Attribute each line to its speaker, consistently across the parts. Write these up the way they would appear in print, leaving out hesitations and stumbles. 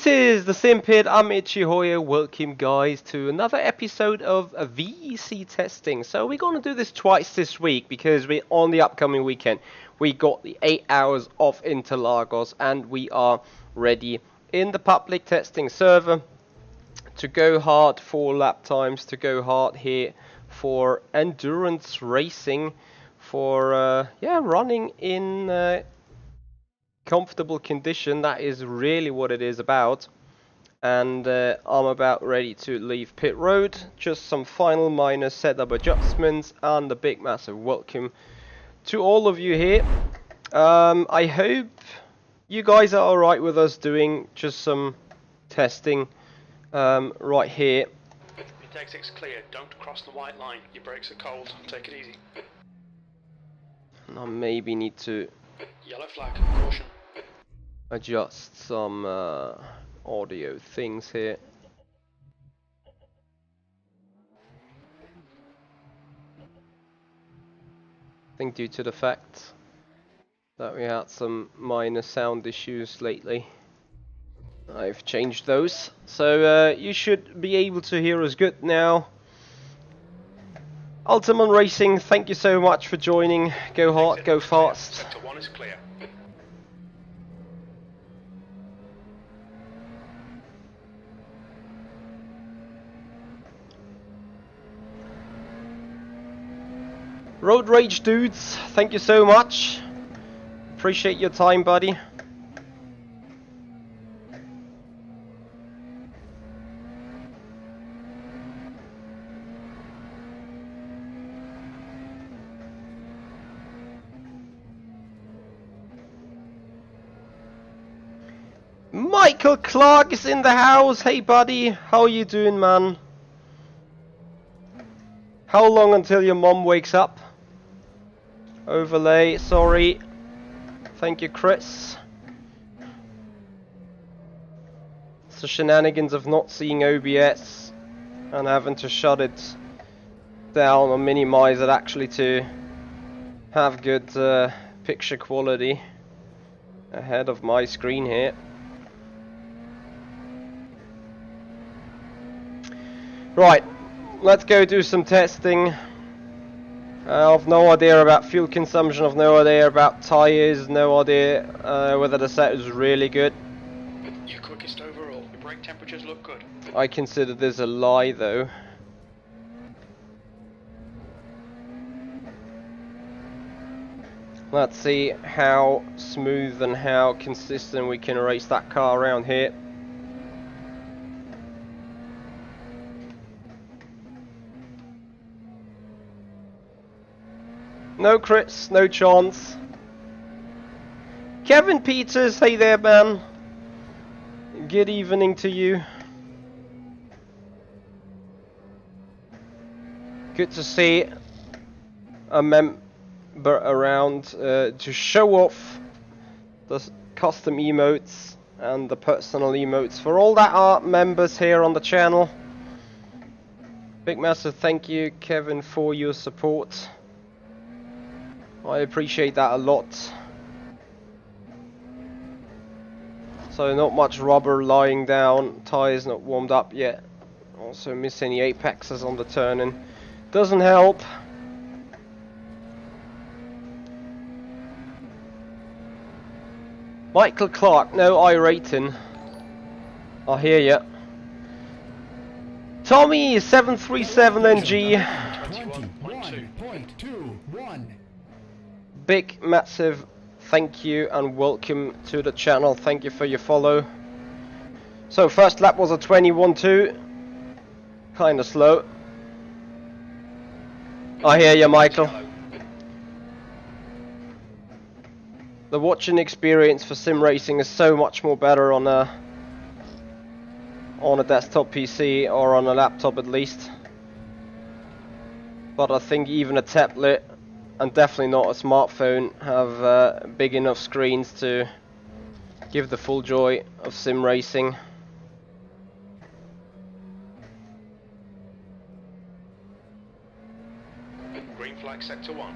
Speaker 1: This is the Sim Pit. I'm Michi. Welcome guys to another episode of a VEC testing. So we're going to do this twice this week because we on the upcoming weekend we got the 8 hours of Interlagos and we are ready in the public testing server to go hard for lap times, to go hard here for endurance racing, for running in comfortable condition. That is really what it is about. And I'm about ready to leave pit road. Just some final minor setup adjustments and a big massive welcome to all of you here. I hope you guys are alright with us doing just some testing right here.
Speaker 2: Your exit's clear, don't cross the white line, your brakes are cold, take it easy.
Speaker 1: And I maybe need to
Speaker 2: Yellow flag, caution.
Speaker 1: adjust some audio things here. I think due to the fact that we had some minor sound issues lately, I've changed those. So you should be able to hear us good now. Ultimate Racing, thank you so much for joining. Go hard, go fast.
Speaker 2: Sector 1 is clear.
Speaker 1: Road Rage dudes, thank you so much. Appreciate your time, buddy. Michael Clark is in the house. Hey buddy, how you doing, man? How long until your mom wakes up? Overlay, sorry. Thank you, Chris. It's the shenanigans of not seeing OBS and having to shut it down or minimize it actually to have good picture quality ahead of my screen here. Right, let's go do some testing. I've no idea about fuel consumption, I've no idea about tyres, no idea whether the set is really good.
Speaker 2: You're quickest overall, your brake temperatures look good.
Speaker 1: I consider this a lie though. Let's see how smooth and how consistent we can race that car around here. No crits, no chance. Kevin Peters, hey there, man. Good evening to you. Good to see a member around to show off the custom emotes and the personal emotes for all that are members here on the channel. Big massive thank you, Kevin, for your support. I appreciate that a lot. So not much rubber lying down, tyres not warmed up yet. Also miss any apexes on the turning. Doesn't help. Michael Clark, no I-rating. I hear ya. Tommy 737NG.
Speaker 2: 21.21.
Speaker 1: Big massive thank you and welcome to the channel. Thank you for your follow. So first lap was a 21.2. Kinda slow. I hear you, Michael. The watching experience for sim racing is so much more better on a desktop PC or on a laptop at least. But I think even a tablet and definitely not a smartphone have big enough screens to give the full joy of sim racing.
Speaker 2: Green flag sector 1.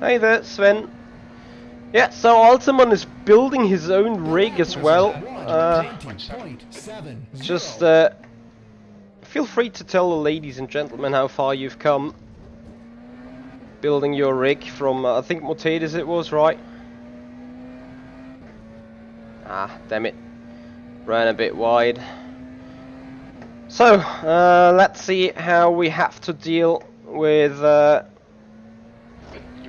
Speaker 1: Hey there, Sven. Yeah, so Altamont is building his own rig as well. Just feel free to tell the ladies and gentlemen how far you've come building your rig from, I think Motedes it was, right? Ah, damn it. Ran a bit wide. So, let's see how we have to deal with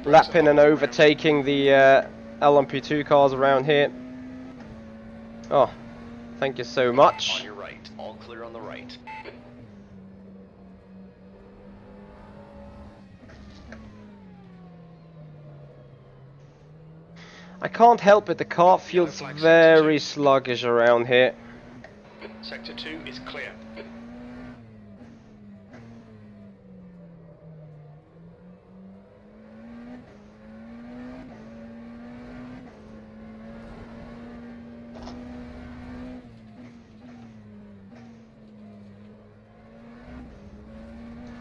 Speaker 1: lapping and overtaking the LMP2 cars around here. Oh, thank you so much.
Speaker 3: On your right, all clear on the right.
Speaker 1: I can't help it, the car feels very sluggish around here.
Speaker 2: Sector 2 is clear.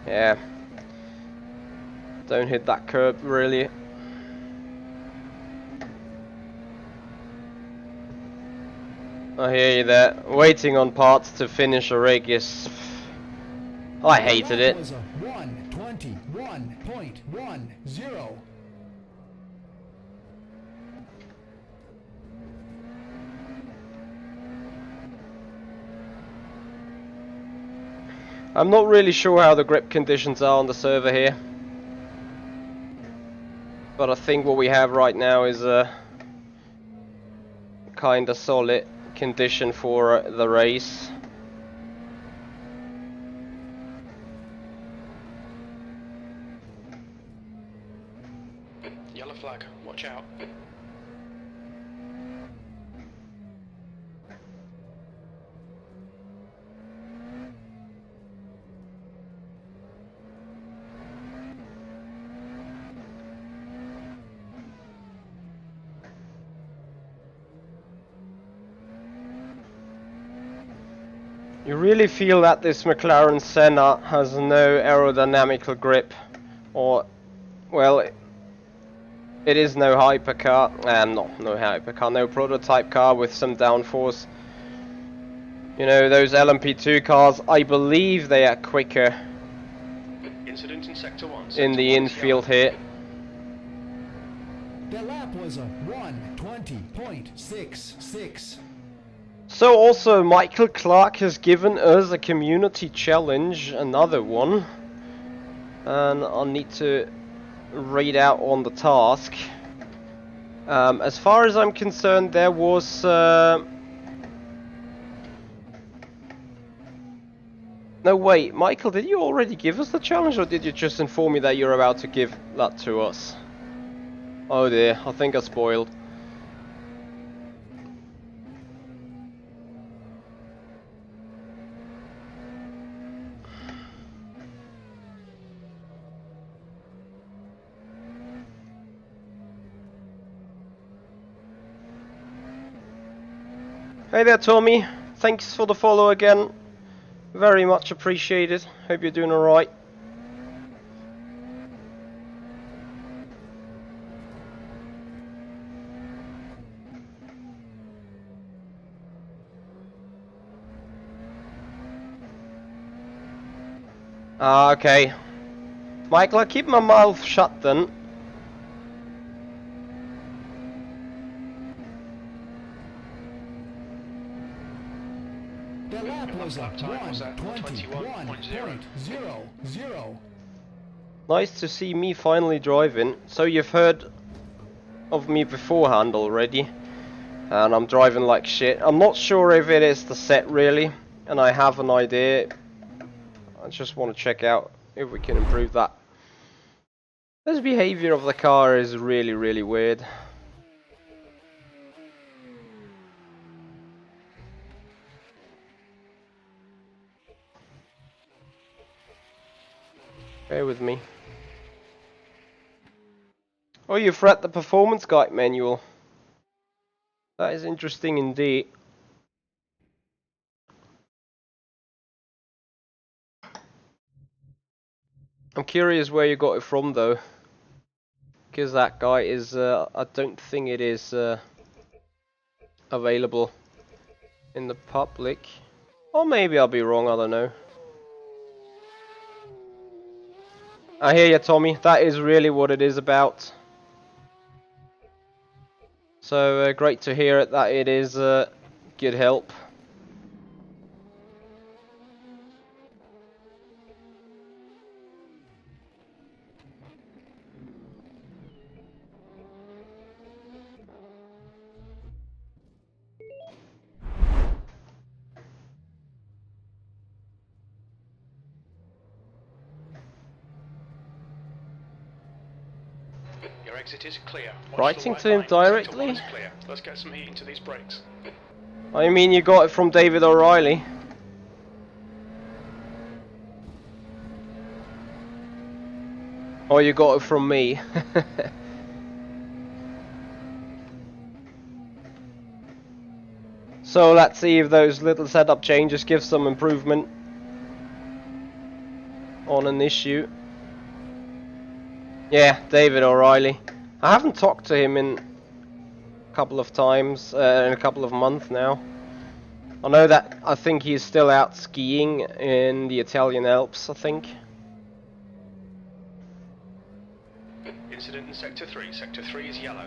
Speaker 1: Yeah. Don't hit that curb, really. I hear you there. Waiting on parts to finish a rig is... I hated it.
Speaker 4: 1:21.10.
Speaker 1: I'm not really sure how the grip conditions are on the server here. But I think what we have right now is a kinda solid condition for the race.
Speaker 2: Yellow flag, watch out.
Speaker 1: You really feel that this McLaren Senna has no aerodynamical grip, or, well, it is no hypercar, no hypercar, no prototype car with some downforce. You know, those LMP2 cars, I believe they are quicker
Speaker 2: Incident in Sector 1.
Speaker 1: in the infield here.
Speaker 4: The lap was a 1:20.66.
Speaker 1: So also Michael Clark has given us a community challenge, another one, and I'll need to read out on the task. As far as I'm concerned, there was no, wait, Michael, did you already give us the challenge, or did you just inform me that you're about to give that to us? Oh dear, I think I spoiled. Hey there, Tommy. Thanks for the follow again. Very much appreciated. Hope you're doing alright. Ah, okay. Michael, I keep my mouth shut then.
Speaker 4: The lap was a
Speaker 2: time was at
Speaker 4: 1:21.00.
Speaker 1: Nice to see me finally driving. So you've heard of me beforehand already. And I'm driving like shit. I'm not sure if it is the set really. And I have an idea. I just want to check out if we can improve that. This behavior of the car is really, really weird. Bear with me. Oh, you've read the performance guide manual. That is interesting indeed. I'm curious where you got it from though. Because that guy is, I don't think it is available in the public. Or maybe I'll be wrong, I don't know. I hear you, Tommy. That is really what it is about. So great to hear it, that it is good help.
Speaker 2: Your exit is clear. Watch
Speaker 1: Writing
Speaker 2: the
Speaker 1: to
Speaker 2: white
Speaker 1: him
Speaker 2: line. Sector 1
Speaker 1: directly?
Speaker 2: is clear. Let's get some heat into these brakes.
Speaker 1: I mean, you got it from David O'Reilly. Or you got it from me. So let's see if those little setup changes give some improvement on an issue. Yeah, David O'Reilly. I haven't talked to him in a couple of times, in a couple of months now. I know that I think he's still out skiing in the Italian Alps, I think.
Speaker 2: Incident in Sector 3. Sector 3 is yellow.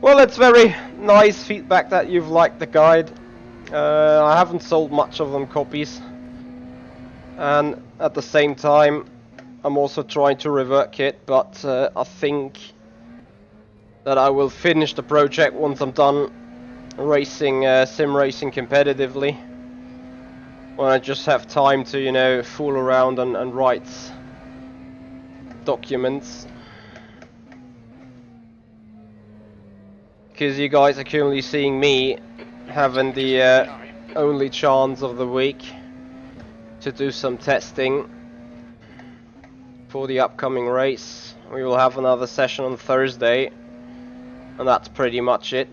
Speaker 1: Well, it's very nice feedback that you've liked the guide. I haven't sold much of them copies. And at the same time, I'm also trying to revert kit, but I think that I will finish the project once I'm done racing sim racing competitively. When I just have time to, you know, fool around and write documents. Because you guys are currently seeing me having the only chance of the week to do some testing for the upcoming race. We will have another session on Thursday, and that's pretty much it.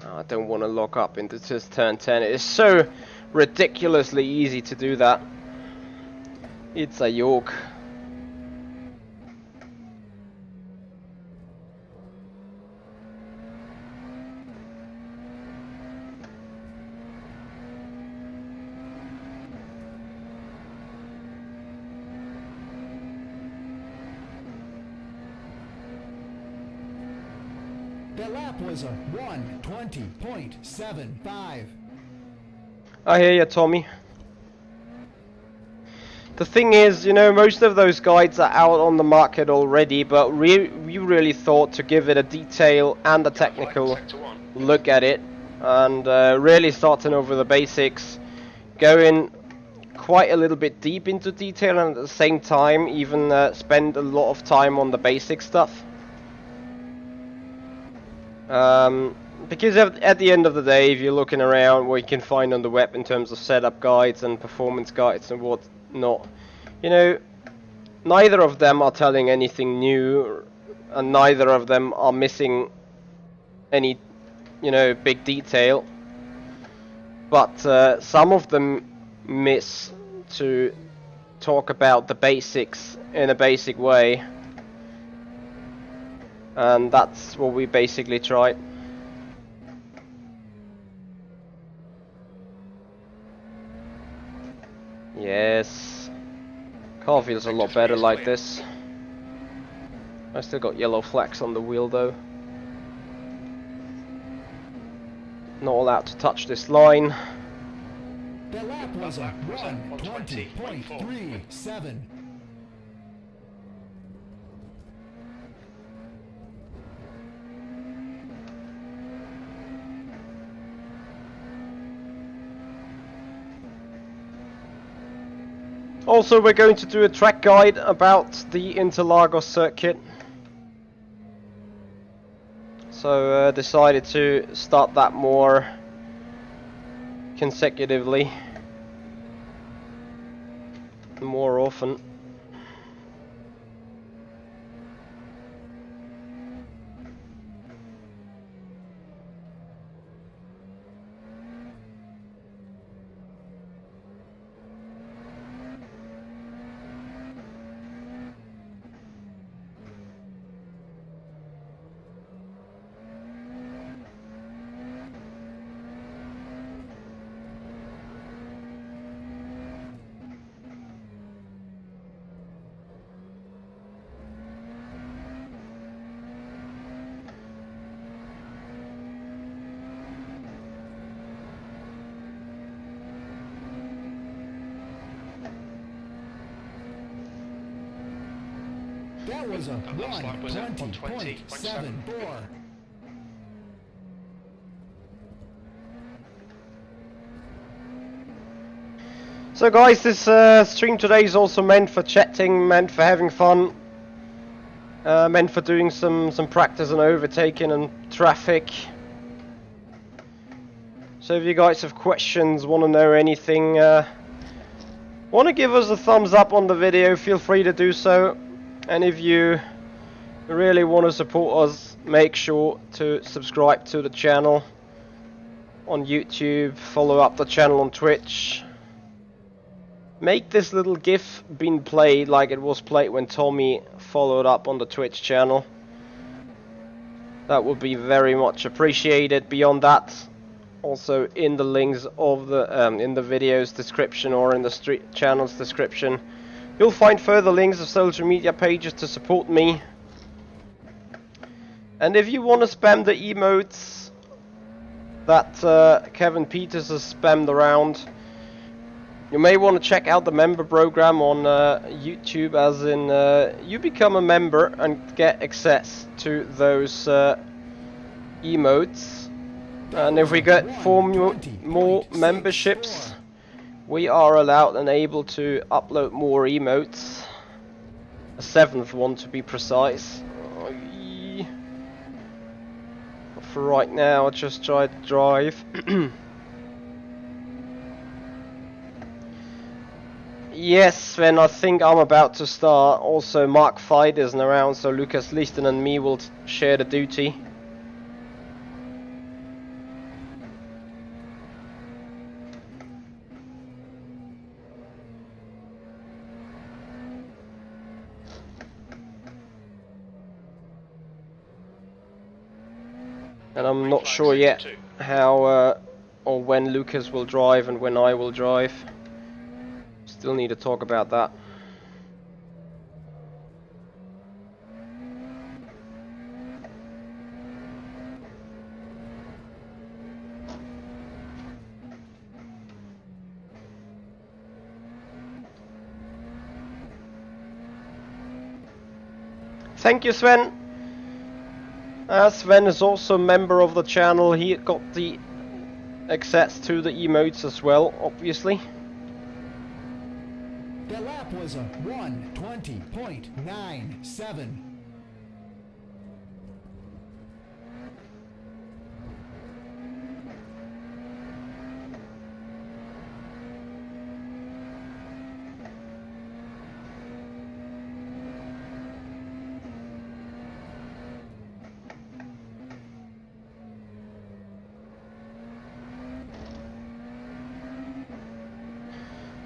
Speaker 1: I don't want to lock up into just turn 10. It is so ridiculously easy to do that. It's a yoke.
Speaker 4: The lap was a 1:20.75.
Speaker 1: I hear you, Tommy. The thing is, you know, most of those guides are out on the market already, but we really thought to give it a detail and a technical look at it, and really starting over the basics, going quite a little bit deep into detail, and at the same time even spend a lot of time on the basic stuff. Because at the end of the day, if you're looking around what you can find on the web in terms of setup guides and performance guides and whatnot, you know, neither of them are telling anything new, and neither of them are missing any, you know, big detail. But some of them miss to talk about the basics in a basic way. And that's what we basically tried. Yes. Car feels a lot better like this. I still got yellow flecks on the wheel though. Not allowed to touch this line.
Speaker 4: The lap was a 1:20.37.
Speaker 1: Also, we're going to do a track guide about the Interlagos circuit. So decided to start that more consecutively, more often.
Speaker 4: That was a
Speaker 2: That looks like was it
Speaker 4: 120.74.
Speaker 1: So guys, this stream today is also meant for chatting, meant for having fun, meant for doing some practice and overtaking and traffic. So if you guys have questions, want to know anything, want to give us a thumbs up on the video, feel free to do so. And if you really want to support us, make sure to subscribe to the channel on YouTube, follow up the channel on Twitch. Make this little GIF being played like it was played when Tommy followed up on the Twitch channel. That would be very much appreciated. Beyond that, also in the links of the in the video's description or in the channel's description, you'll find further links of social media pages to support me. And if you want to spam the emotes that Kevin Peters has spammed around, you may want to check out the member program on YouTube, as in you become a member and get access to those emotes. And if we get 4 more memberships, we are allowed and able to upload more emotes. A 7th one to be precise. For right now, I just tried to drive. Yes, Sven, I think I'm about to start. Also, Mark Fight isn't around, so Lucas Leaston and me will share the duty. And I'm not sure yet how or when Lucas will drive and when I will drive. Still need to talk about that. Thank you, Sven. Sven is also a member of the channel. He got the access to the emotes as well, obviously.
Speaker 4: The lap was a 120.97.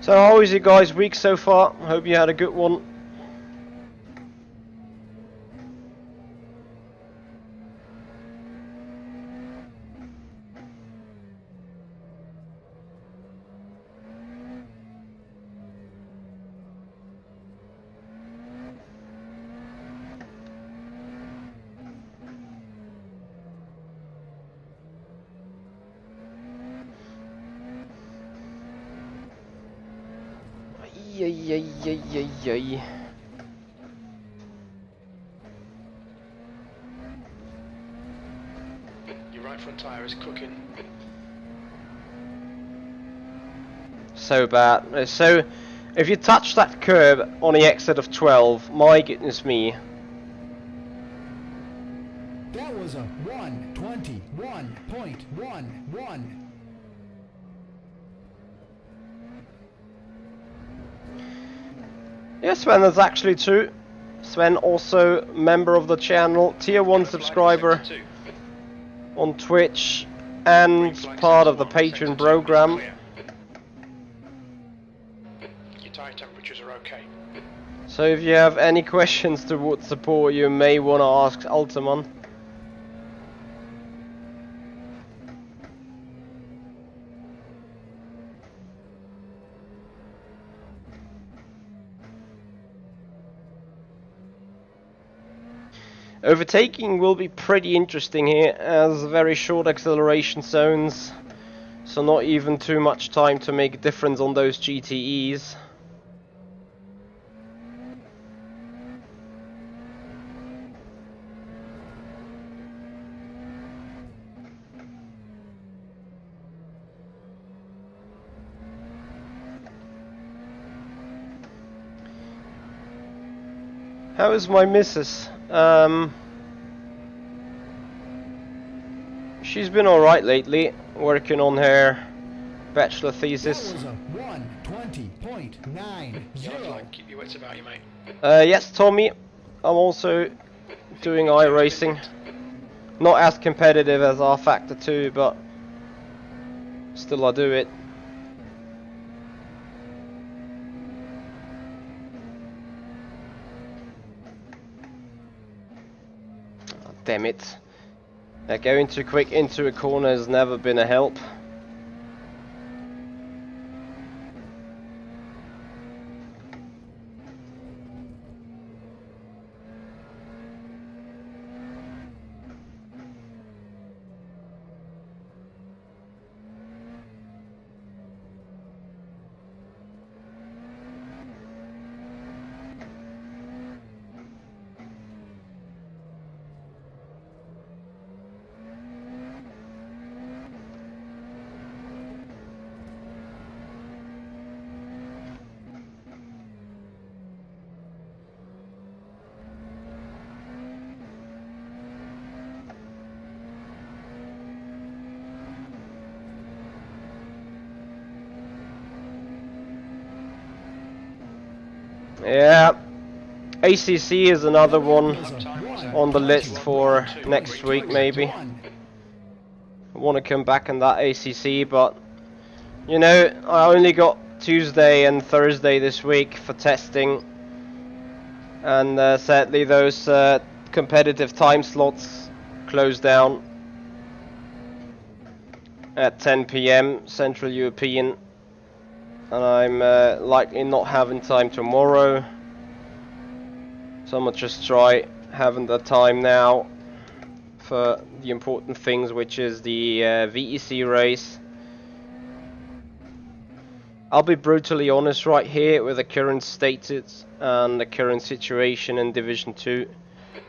Speaker 1: So how is your guys' week so far? Hope you had a good one. Yay.
Speaker 2: Your right front tyre is cooking.
Speaker 1: So bad. So If you touch that curb on the exit of 12, my goodness me.
Speaker 4: That was a 1:21.11.
Speaker 1: Yeah, Sven, that's actually true. Sven, also member of the channel, tier 1 subscriber on Twitch, and part of the Patreon program.
Speaker 2: Your tyre temperatures are okay.
Speaker 1: So if you have any questions towards support, you may want to ask Ultiman. Overtaking will be pretty interesting here, as very short acceleration zones, so not even too much time to make a difference on those GTEs. How is my missus? She's been alright lately, working on her bachelor thesis.
Speaker 4: That was a 1:20.90.
Speaker 2: Yellow flag, keep your wits about you, mate.
Speaker 1: Yes, Tommy, I'm also doing iRacing. Not as competitive as rFactor 2, but still I do it. Oh, damn it. Going too quick into a corner has never been a help. Yeah, ACC is another one on the list for next week maybe. I want to come back on that ACC, but you know, I only got Tuesday and Thursday this week for testing, and sadly those competitive time slots closed down at 10 PM Central European, and I'm likely not having time tomorrow, so I'm gonna just try having the time now for the important things, which is the VEC race. I'll be brutally honest right here with the current status and the current situation in Division 2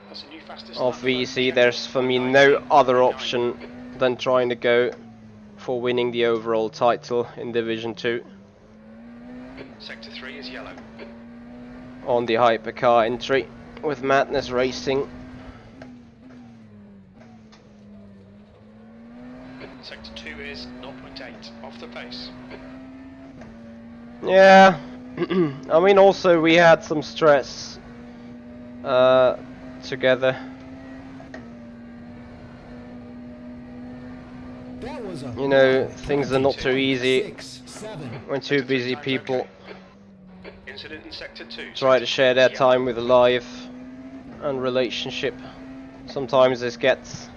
Speaker 2: That's a new fastest
Speaker 1: of
Speaker 2: lap for
Speaker 1: VEC. There's for me no other option than trying to go for winning the overall title in Division 2
Speaker 2: Sector 3 is yellow.
Speaker 1: on the hypercar entry with Madness Racing.
Speaker 2: Sector 2 is 0.8 off the pace.
Speaker 1: Yeah, I mean, also we had some stress together.
Speaker 4: That was a
Speaker 1: You know, things are not too easy
Speaker 4: 6:7.
Speaker 1: when two busy people
Speaker 2: Incident in sector 2.
Speaker 1: try to share their time with life and relationship. Sometimes this gets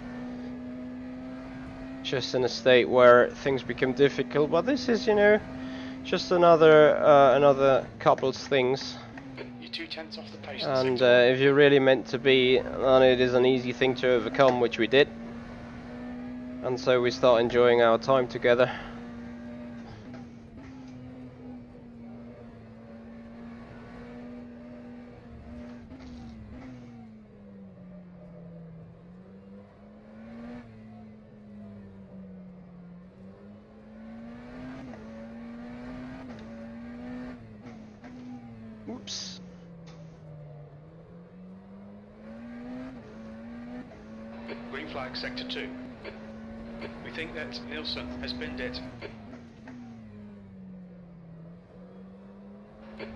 Speaker 1: just in a state where things become difficult, but this is, you know, just another couple's things.
Speaker 2: You're 2/10 off the pace.
Speaker 1: And if you're really meant to be, then it is an easy thing to overcome, which we did. And so we start enjoying our time together. Oops.
Speaker 2: Green flag, sector 2. We think that Nielsen has binned it.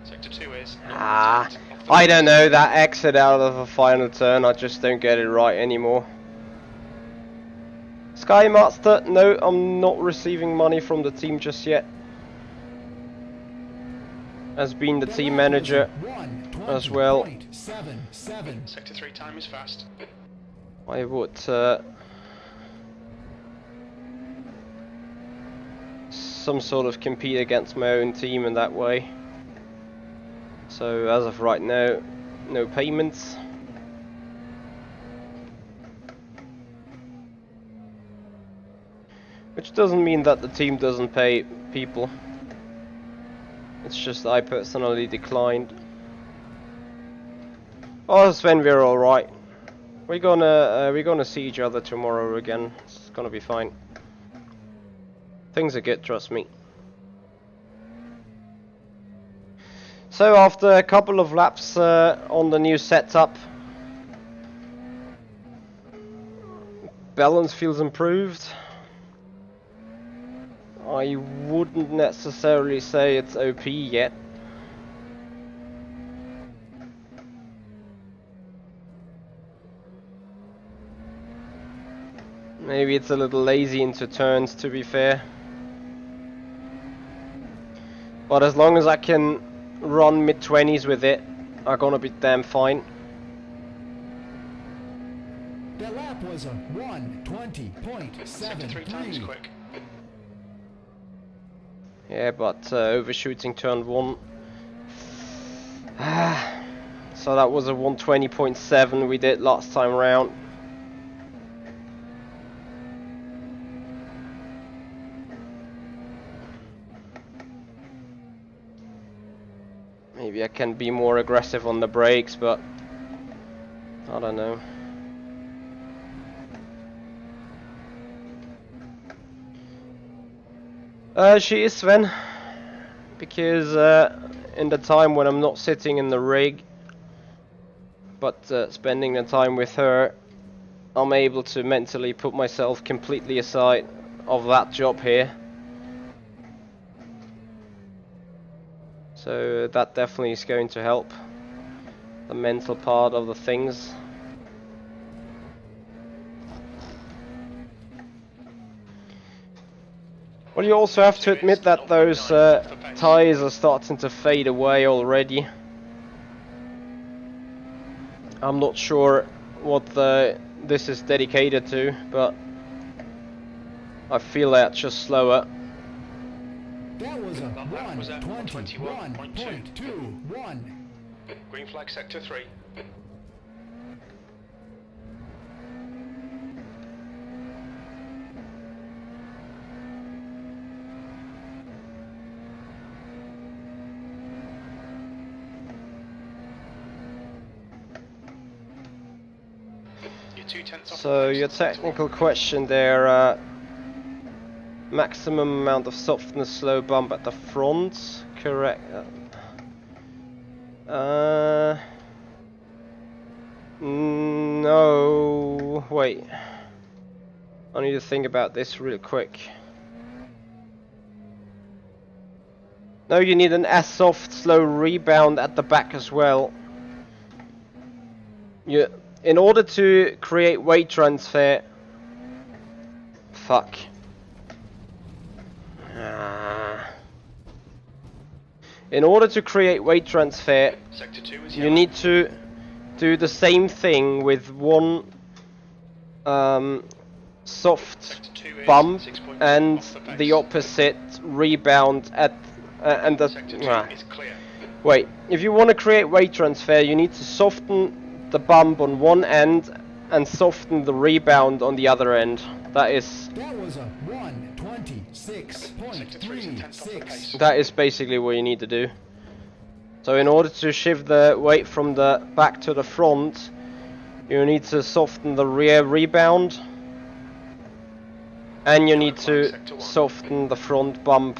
Speaker 2: Sector 2 is...
Speaker 1: Ah, I don't know, that exit out of a final turn, I just don't get it right anymore. Sky Master, no, I'm not receiving money from the team just yet. As being the team manager as well.
Speaker 2: Sector 3 time is fast.
Speaker 1: I would some sort of compete against my own team in that way. So as of right now, no payments. Which doesn't mean that the team doesn't pay people. It's just I personally declined. Oh, Sven, we're all right. We're gonna see each other tomorrow again. It's gonna be fine. Things are good, trust me. So after a couple of laps on the new setup, balance feels improved. I wouldn't necessarily say it's OP yet. Maybe it's a little lazy into turns, to be fair. But as long as I can run mid-20s with it, I'm gonna be damn fine.
Speaker 4: The lap was a 1:20.73.
Speaker 2: Sector 3 time is quick.
Speaker 1: Yeah, but overshooting turn 1. So that was a 120.7 we did last time round. Maybe I can be more aggressive on the brakes, but I don't know. She is Sven, because in the time when I'm not sitting in the rig, but spending the time with her, I'm able to mentally put myself completely aside of that job here. So that definitely is going to help the mental part of the things. Well, you also have to admit that those tyres are starting to fade away already. I'm not sure what this is dedicated to, but I feel that it's just slower.
Speaker 4: That was a
Speaker 2: That was at
Speaker 4: 1:21.21.
Speaker 2: Green flag, sector 3. You're 2/10 off.
Speaker 1: So your technical question there, maximum amount of softness slow bump at the front, correct? No, wait. I need to think about this real quick. No, you need an S-soft slow rebound at the back as well. In order to create weight transfer... Fuck. In order to create weight transfer,
Speaker 2: Sector 2 is
Speaker 1: you
Speaker 2: yellow.
Speaker 1: need to do the same thing with one soft
Speaker 2: Sector 2 is
Speaker 1: bump
Speaker 2: 6.1
Speaker 1: and
Speaker 2: off the pace.
Speaker 1: the opposite rebound at and the
Speaker 2: Sector 2 is clear.
Speaker 1: wait. If you want to create weight transfer, you need to soften the bump on one end and soften the rebound on the other end. That is
Speaker 4: That was a 1:26.36.
Speaker 1: That is basically what you need to do. So in order to shift the weight from the back to the front, you need to soften the rear rebound, and you need to soften the front bump.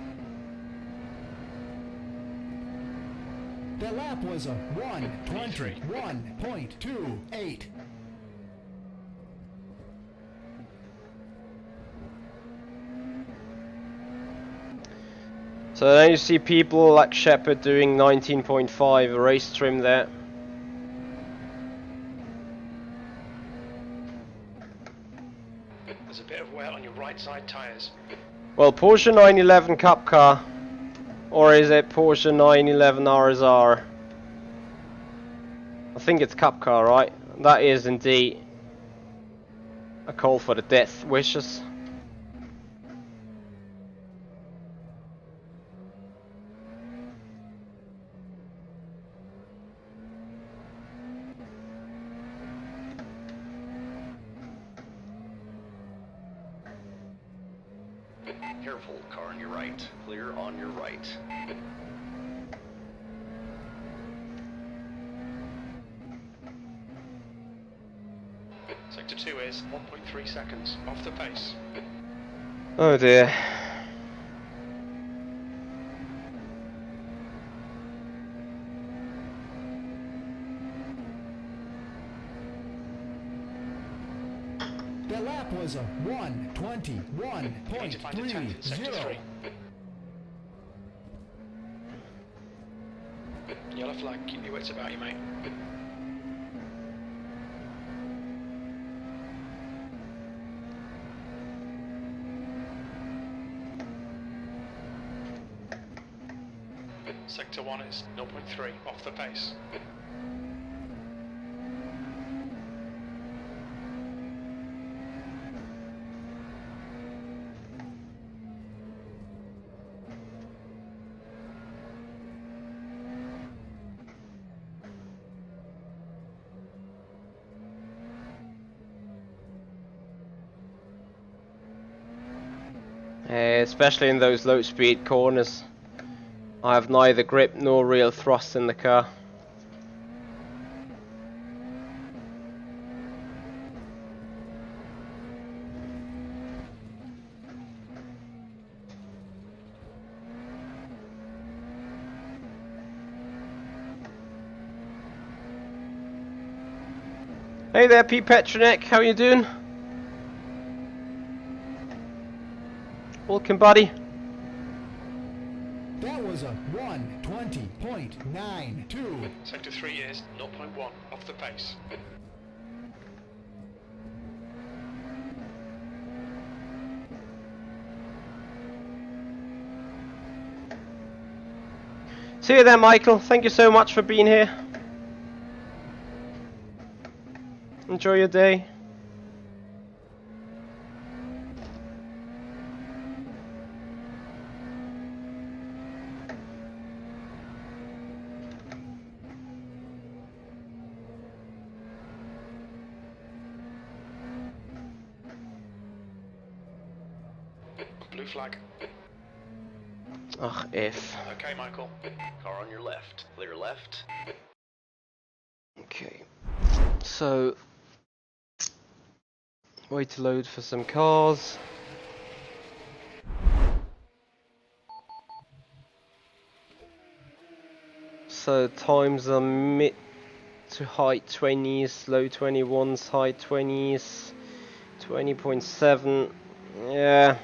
Speaker 4: That lap was a 1:21.28.
Speaker 1: So then you see people like Shepard doing 19.5 race trim there.
Speaker 2: There's a bit of wear on your right side tyres.
Speaker 1: Well, Porsche 911 Cup car, or is it Porsche 911 RSR? I think it's Cup car, right? That is indeed a call for the death wishes.
Speaker 3: Careful, car on your right. Clear on your right.
Speaker 2: Sector 2 is 1.3 seconds off the pace.
Speaker 1: Oh dear.
Speaker 4: That lap was a
Speaker 2: You need to find a 10th in sector 3.
Speaker 4: 1:20.30.
Speaker 2: Yellow flag, keep your wits about you, mate. Sector 1 is 0.3 off the pace.
Speaker 1: Especially in those low speed corners. I have neither grip nor real thrust in the car. Hey there, Pete Petronek, how you doing? Welcome, buddy.
Speaker 4: That was a 1:20.92.
Speaker 2: Sector 3 is 0.1 off the pace.
Speaker 1: See you there, Michael. Thank you so much for being here. Enjoy your day.
Speaker 2: Blue flag.
Speaker 1: Ugh, if.
Speaker 2: Okay, Michael.
Speaker 3: Car on your left. Clear left.
Speaker 1: Okay. So, wait to load for some cars. So times are mid to high 20s, low 21s, high 20s, 20.7. Yeah,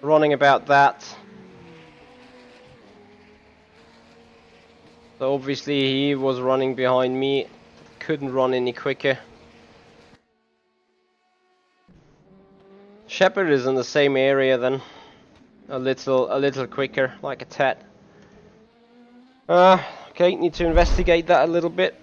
Speaker 1: running about that. So obviously he was running behind me, couldn't run any quicker. Shepard is in the same area then, a little quicker, like a tad. Okay, need to investigate that a little bit.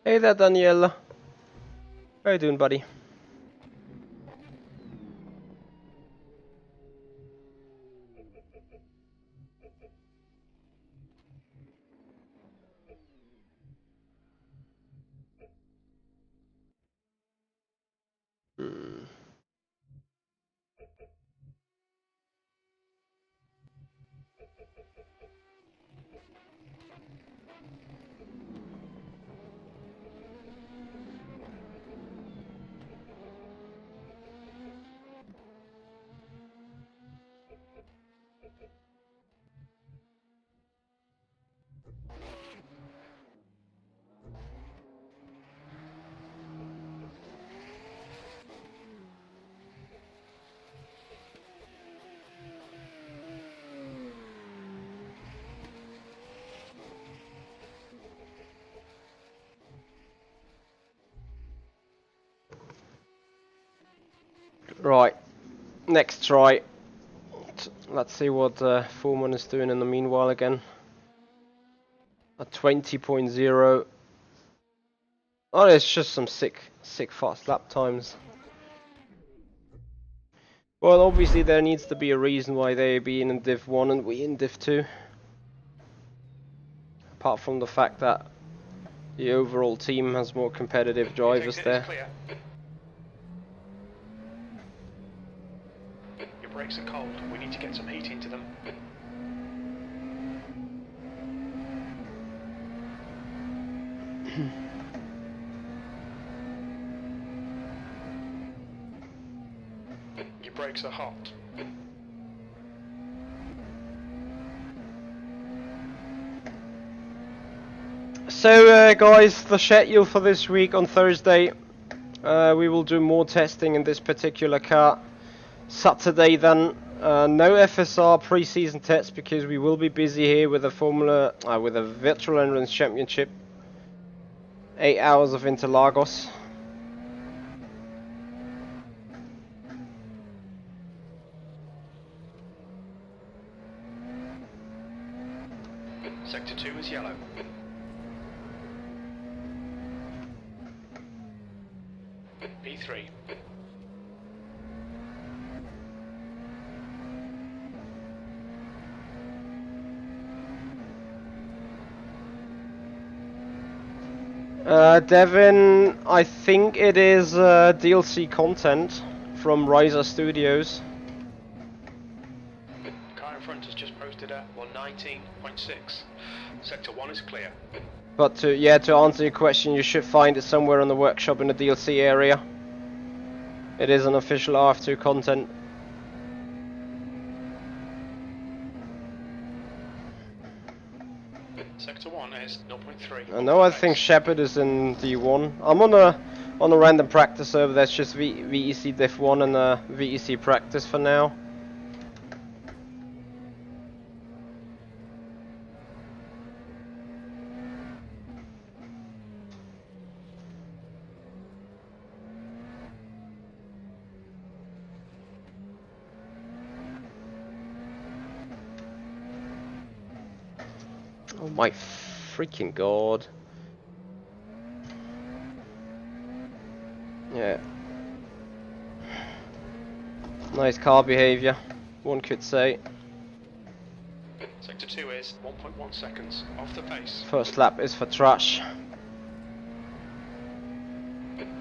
Speaker 1: Hey there, Daniela. How you doing, buddy? Hmm. Right, next try. Let's see what Foreman is doing in the meanwhile again. A 20.0. Oh, it's just some sick fast lap times. Well, obviously there needs to be a reason why they being in Div 1 and we in Div 2. Apart from the fact that the overall team has more competitive drivers there.
Speaker 2: Your brakes are cold. We need to get some heat into them. Your brakes are hot.
Speaker 1: So guys, the schedule for this week on Thursday, we will do more testing in this particular car. Saturday then, no FSR pre-season tests because we will be busy here with a with a Virtual Endurance Championship. 8 hours of Interlagos.
Speaker 2: Sector 2 is yellow. P3.
Speaker 1: Devin, I think it is DLC content from Riser Studios.
Speaker 2: Car in front has just posted at 119.6. Sector 1 is clear.
Speaker 1: But to answer your question, you should find it somewhere in the workshop in the DLC area. It is an official RF2 content.
Speaker 2: Sector 1 is 0.3.
Speaker 1: I know. I think Shepard is in D1. I'm on a random practice server. That's just VEC Div 1 and VEC practice for now. Oh my freaking god. Yeah. Nice car behavior, one could say.
Speaker 2: Sector 2 is 1.1 seconds off the pace.
Speaker 1: First lap is for trash.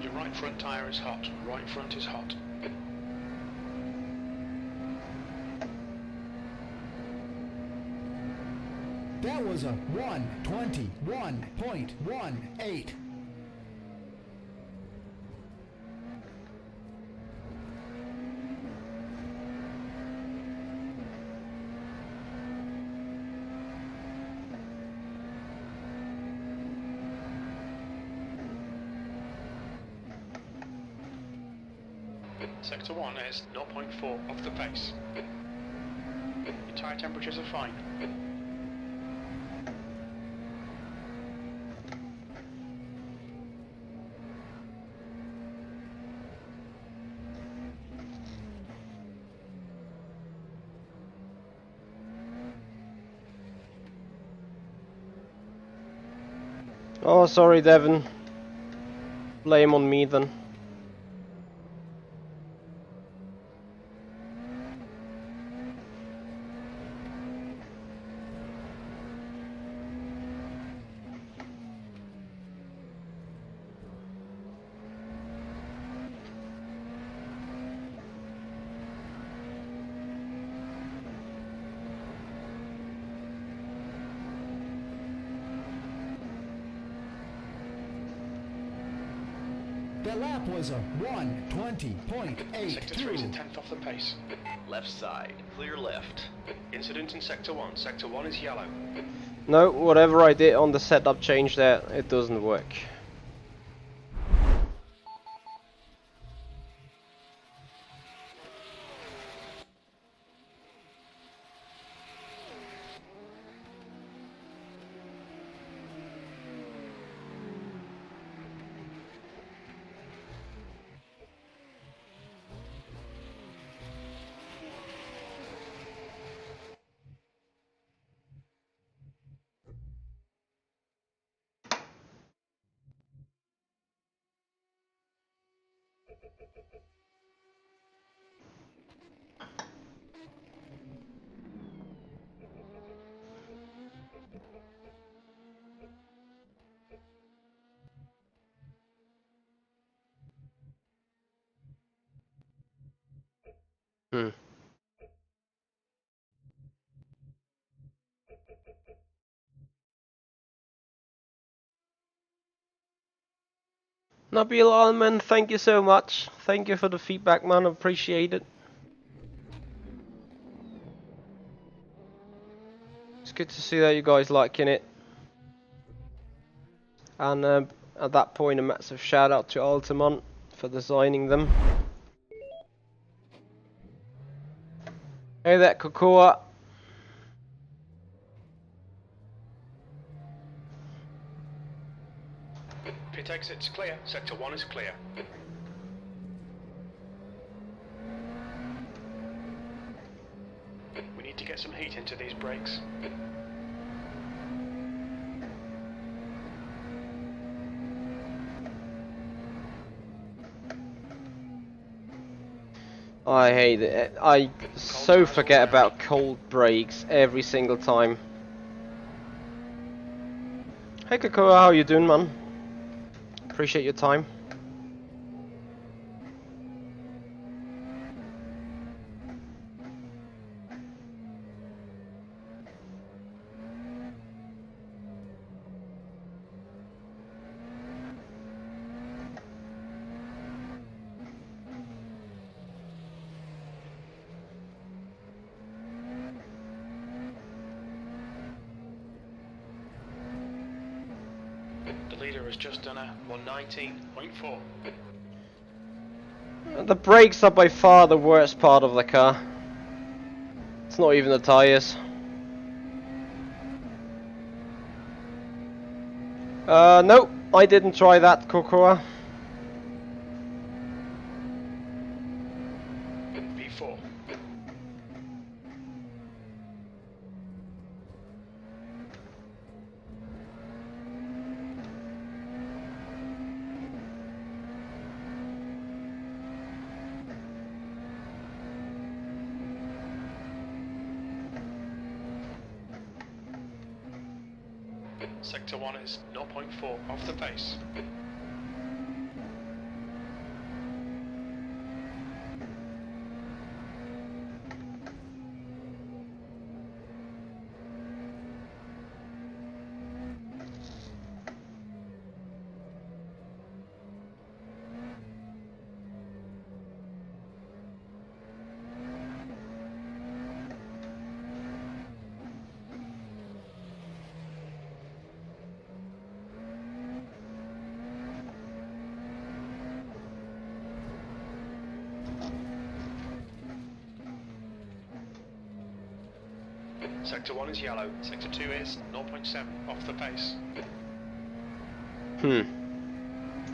Speaker 2: Your right front tyre is hot. Right front is hot.
Speaker 4: That was a 1:21.18.
Speaker 2: Sector 1 is 0.4 off the pace. Your tyre temperatures are fine.
Speaker 1: Oh, sorry, Devin. Blame on me then.
Speaker 4: That lap was a
Speaker 2: Sector 3 is a
Speaker 4: 1:20.82.
Speaker 2: tenth off the pace.
Speaker 3: Left side, clear left.
Speaker 2: Incident in Sector 1. Sector 1 is yellow.
Speaker 1: No, whatever I did on the setup change there, it doesn't work. Hmm. Nabil Alman, thank you so much. Thank you for the feedback, man. Appreciate it. It's good to see that you guys liking it. And at that point, a massive shout out to Altamont for designing them. Hey there, Cocoa.
Speaker 2: Pit exit's clear. Sector 1 is clear. We need to get some heat into these brakes.
Speaker 1: I hate it. I so forget about cold brakes every single time. Hey Cocoa, how you doing, man? Appreciate your time.
Speaker 2: The leader has just done a 119.4.
Speaker 1: The brakes are by far the worst part of the car. It's not even the tyres. Nope, I didn't try that, Cocoa.
Speaker 2: V4. Sector 1 is 0.4 off the pace. Sector 1 is yellow. Sector 2 is 0.7 off the pace.
Speaker 1: I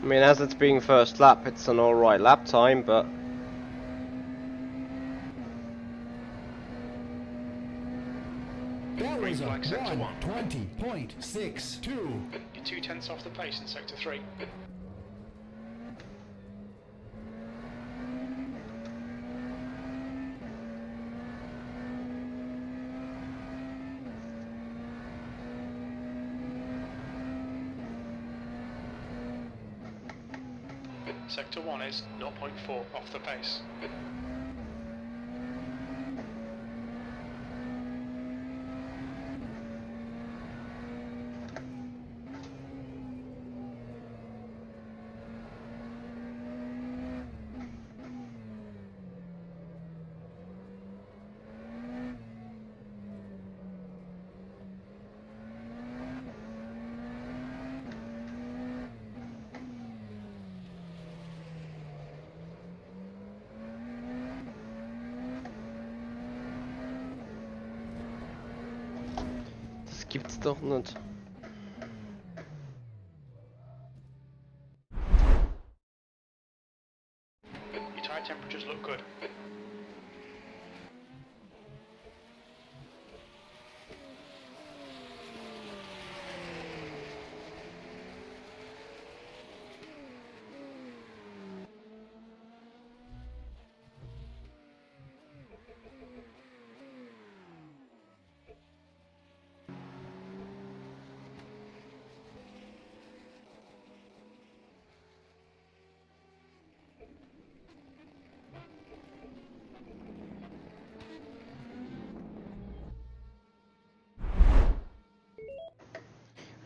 Speaker 1: mean, as it's being first lap, it's an alright lap time, but...
Speaker 4: That was a
Speaker 2: flag, sector 1.
Speaker 4: 1:20.62.
Speaker 2: You're 2 tenths off the pace in Sector 3. Sector 1 is 0.4 off the pace.
Speaker 1: Das gibt's doch nicht.
Speaker 2: Your tyre temperatures look good.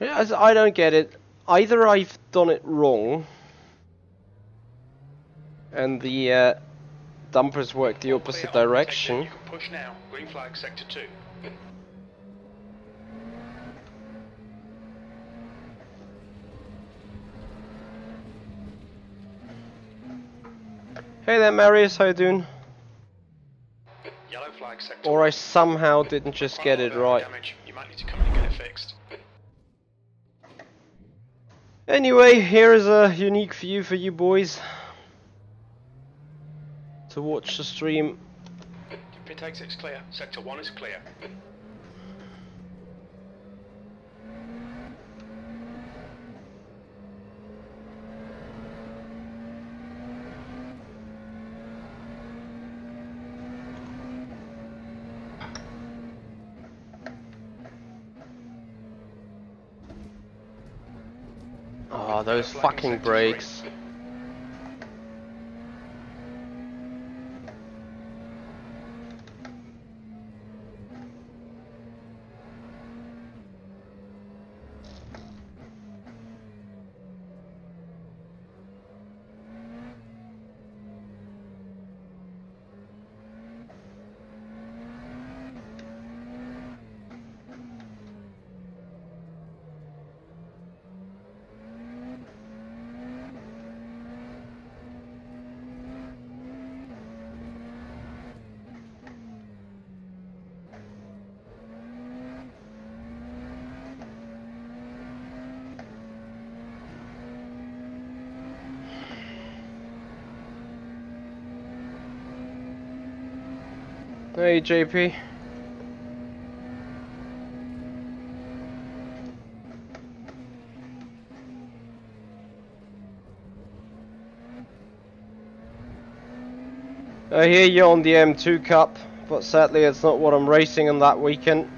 Speaker 1: Yeah, I don't get it. Either I've done it wrong, and the dumpers work the opposite
Speaker 2: Clear on retake
Speaker 1: direction.
Speaker 2: You can push now. Green flag, sector 2.
Speaker 1: Hey there, Marius, how you doing?
Speaker 2: Yellow flag, sector
Speaker 1: Or
Speaker 2: 1.
Speaker 1: I somehow didn't just
Speaker 2: Quite
Speaker 1: get
Speaker 2: a lot
Speaker 1: it
Speaker 2: of aero
Speaker 1: right.
Speaker 2: damage. You might need to come in and get it fixed.
Speaker 1: Anyway, here is a unique view for you boys to watch the stream.
Speaker 2: Pit exit's clear. Sector 1 is clear.
Speaker 1: Oh, those fucking brakes. Hey, JP. I hear you on the M2 Cup, but sadly it's not what I'm racing on that weekend.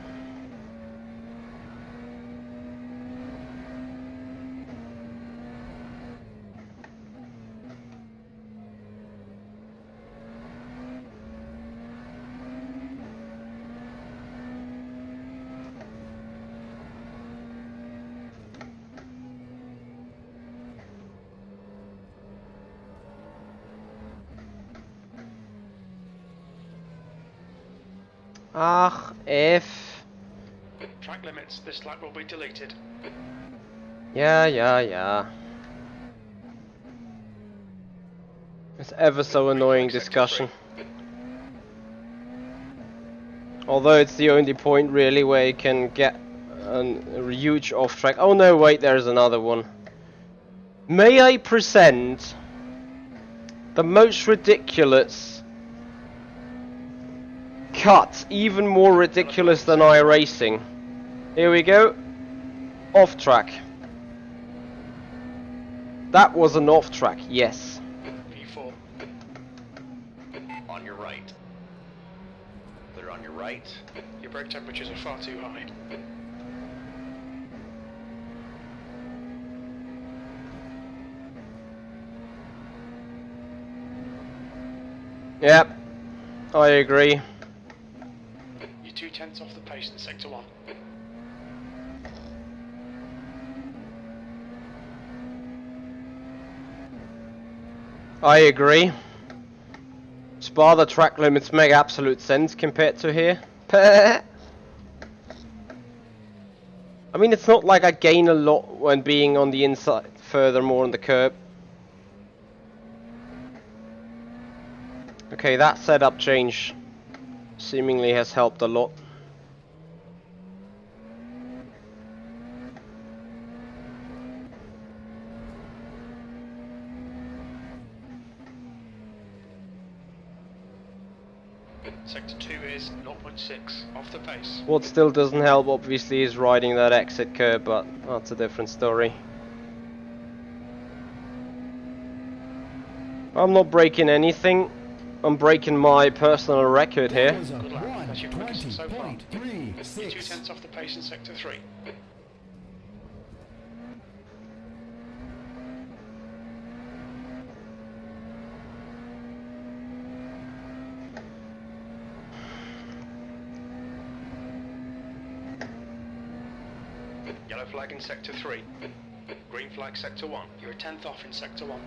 Speaker 1: Ach, F.
Speaker 2: Track limits. This lap will be deleted.
Speaker 1: Yeah. It's ever so annoying discussion. Although it's the only point really where you can get a huge off track. Oh no, wait, there's another one. May I present the most ridiculous cut, even more ridiculous than iRacing. Here we go. Off track. That was an off track, yes.
Speaker 2: P4.
Speaker 3: On your right. Clear on your right.
Speaker 2: Your brake temperatures are far too high.
Speaker 1: Yep, I agree.
Speaker 2: You're 2/10 off the pace in sector 1.
Speaker 1: I agree. Spa, the track limits make absolute sense compared to here. I mean, it's not like I gain a lot when being on the inside, furthermore on the curb. Okay, that setup change seemingly has helped a lot.
Speaker 2: Sector 2 is 0.6 off the pace.
Speaker 1: What still doesn't help, obviously, is riding that exit curb, but that's a different story. I'm not breaking anything. I'm breaking my personal record
Speaker 4: That
Speaker 1: here.
Speaker 4: was a
Speaker 2: Good lap. That's your quickest so far. You're
Speaker 4: 1:20.36.
Speaker 2: 2/10 off the pace in sector 3. Yellow flag in sector 3. Green flag sector 1. You're a 10th off in sector 1.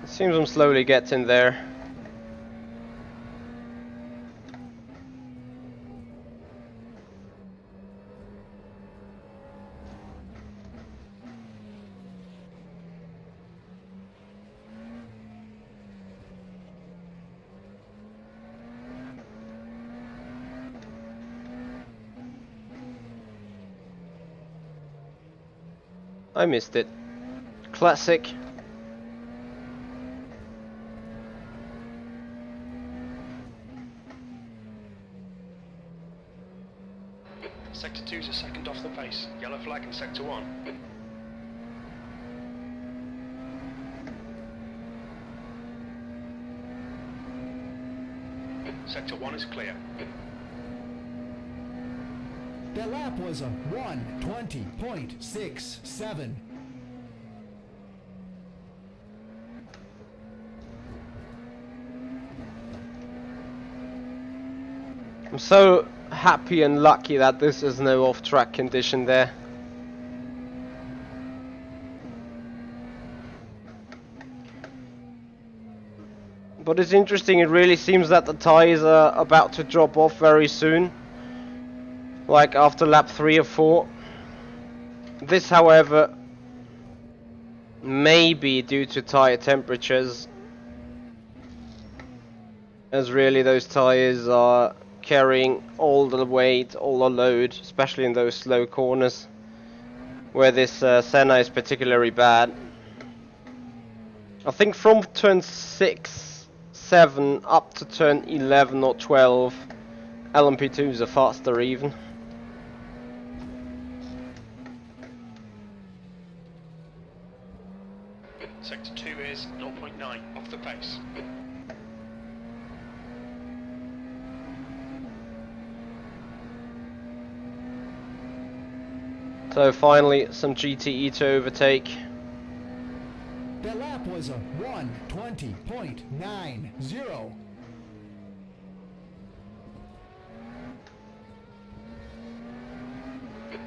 Speaker 1: It seems I'm slowly getting there. I missed it. Classic.
Speaker 2: Sector 2's a second off the pace. Yellow flag in sector 1. Sector 1 is clear.
Speaker 4: The lap was a 1:20.67.
Speaker 1: I'm so happy and lucky that this is no off-track condition there. But it's interesting, it really seems that the tyres are about to drop off very soon. Like after lap 3 or 4. This, however, may be due to tyre temperatures. As really those tyres are carrying all the weight, all the load, especially in those slow corners. Where this Senna is particularly bad. I think from turn 6, 7 up to turn 11 or 12, LMP2s are faster even.
Speaker 2: Sector 2 is 0.9 off the pace.
Speaker 1: So finally some GTE to overtake.
Speaker 4: The lap was a 1:20.90.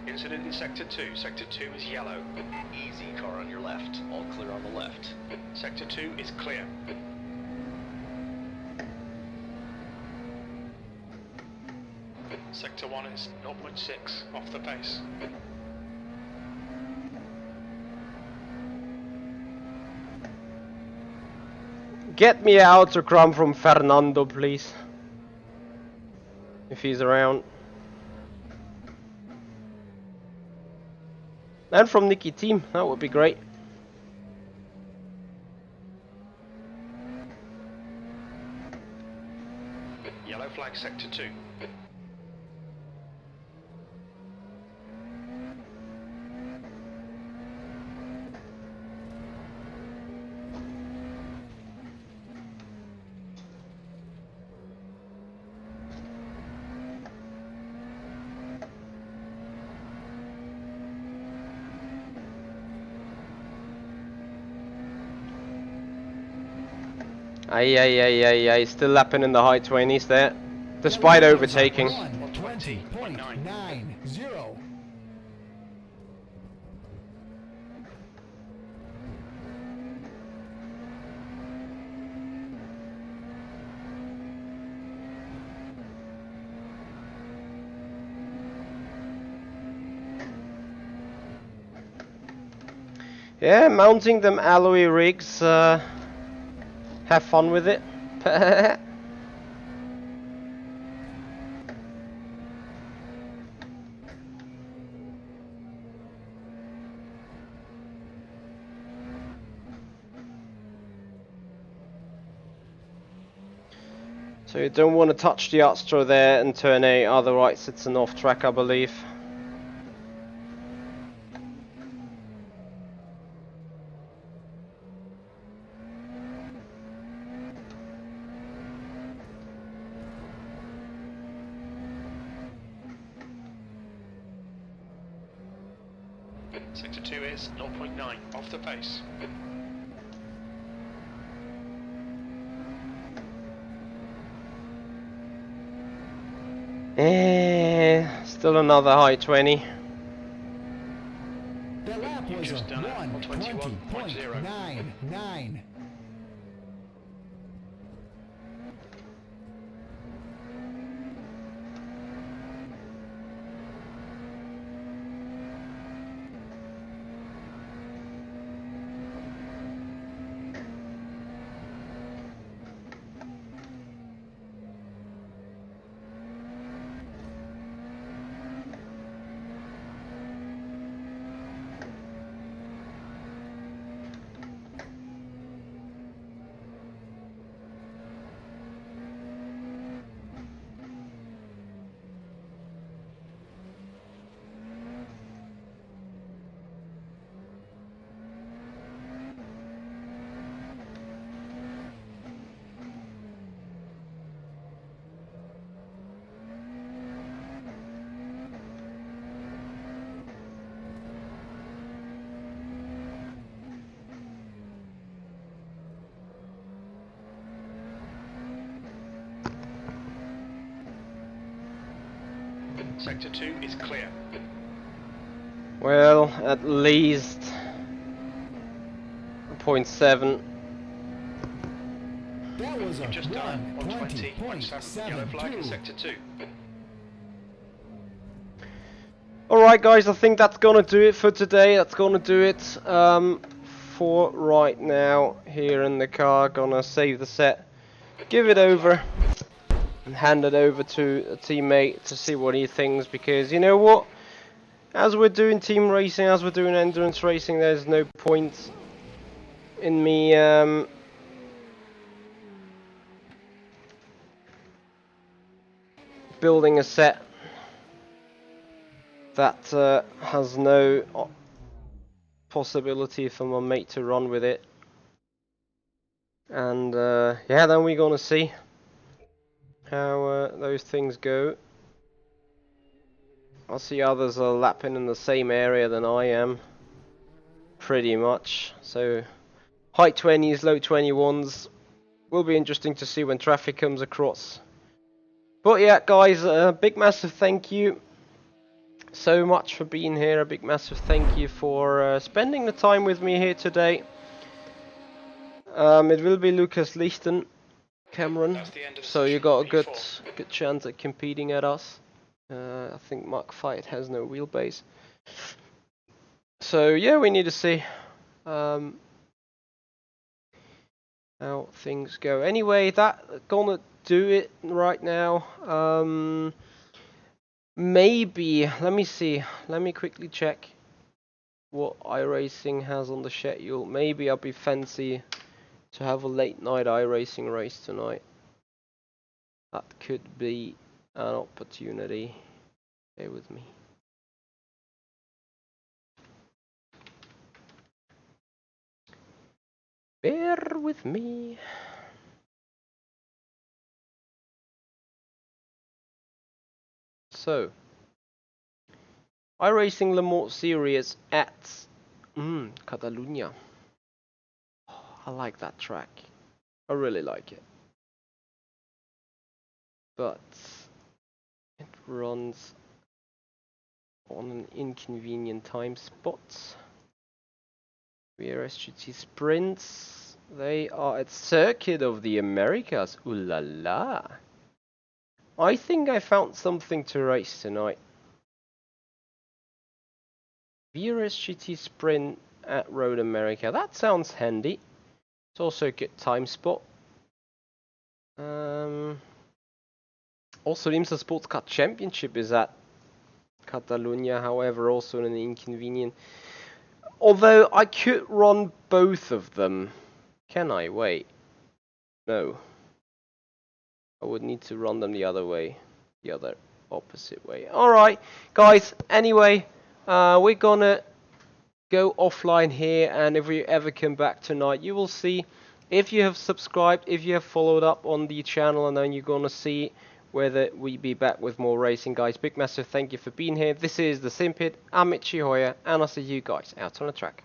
Speaker 2: Incident in sector 2. Sector 2 is yellow.
Speaker 3: Easy, car on your left. All clear on the left.
Speaker 2: Sector 2 is clear. Sector 1 is 0.6 off the pace.
Speaker 1: Get me an autogram from Fernando, please. If he's around. And from Nicky Team, that would be great.
Speaker 2: Yellow flag sector 2.
Speaker 1: Aye, still lapping in the high 20s there,
Speaker 4: The
Speaker 1: despite
Speaker 4: lap was a
Speaker 1: overtaking.
Speaker 4: 1:20.90.
Speaker 1: Yeah, mounting them alloy rigs, have fun with it. So you don't want to touch the Astra there and turn 8, otherwise it's an off track, I believe.
Speaker 2: Sector 2 is 0.9 off the pace.
Speaker 1: Still another high 20.
Speaker 4: The lap was a
Speaker 2: just done it.
Speaker 4: 1:20.99.
Speaker 2: Sector 2 is clear.
Speaker 1: Well, at least 0.7.
Speaker 4: That was a
Speaker 2: You've just done 1:20.7. Yellow flag in
Speaker 4: 1:20.72.
Speaker 2: Sector 2.
Speaker 1: Alright guys, I think that's gonna do it for today. That's gonna do it for right now here in the car. Gonna save the set, give it over, and hand it over to a teammate to see what he thinks, because you know what? As we're doing team racing, as we're doing endurance racing, there's no point in me building a set that has no possibility for my mate to run with it. And yeah, then we're gonna see how those things go. I see others are lapping in the same area than I am, pretty much. So high 20s, low 21s will be interesting to see when traffic comes across. But yeah, guys, a big massive thank you so much for being here. A big massive thank you for spending the time with me here today. It will be Lucas Lichten, Cameron,
Speaker 2: That's the end of the
Speaker 1: so you
Speaker 2: session.
Speaker 1: got a good
Speaker 2: P4.
Speaker 1: chance at competing at us. I think Mach 5 has no wheelbase. So yeah, we need to see how things go. Anyway, that gonna do it right now. Maybe, let me see. Let me quickly check what iRacing has on the schedule. Maybe I'll be fancy to have a late night iRacing race tonight. That could be an opportunity. Stay with me. Bear with me. So, iRacing Le Mans Series at Catalunya. I like that track. I really like it. But it runs on an inconvenient time spot. VRSGT Sprints, they are at Circuit of the Americas. Ooh la la. I think I found something to race tonight. VRSGT Sprint at Road America. That sounds handy. It's also a good time spot. Also, the IMSA Sports Car Championship is at Catalunya, however, also an inconvenient. Although I could run both of them. Can I? Wait. No. I would need to run them the other way. The other opposite way. Alright, guys. Anyway, we're gonna go offline here, and if we ever come back tonight, you will see if you have subscribed, if you have followed up on the channel, and then you're gonna see whether we be back with more racing, guys. Big massive thank you for being here. This is the Simpit. I'm Michi, and I'll see you guys out on the track.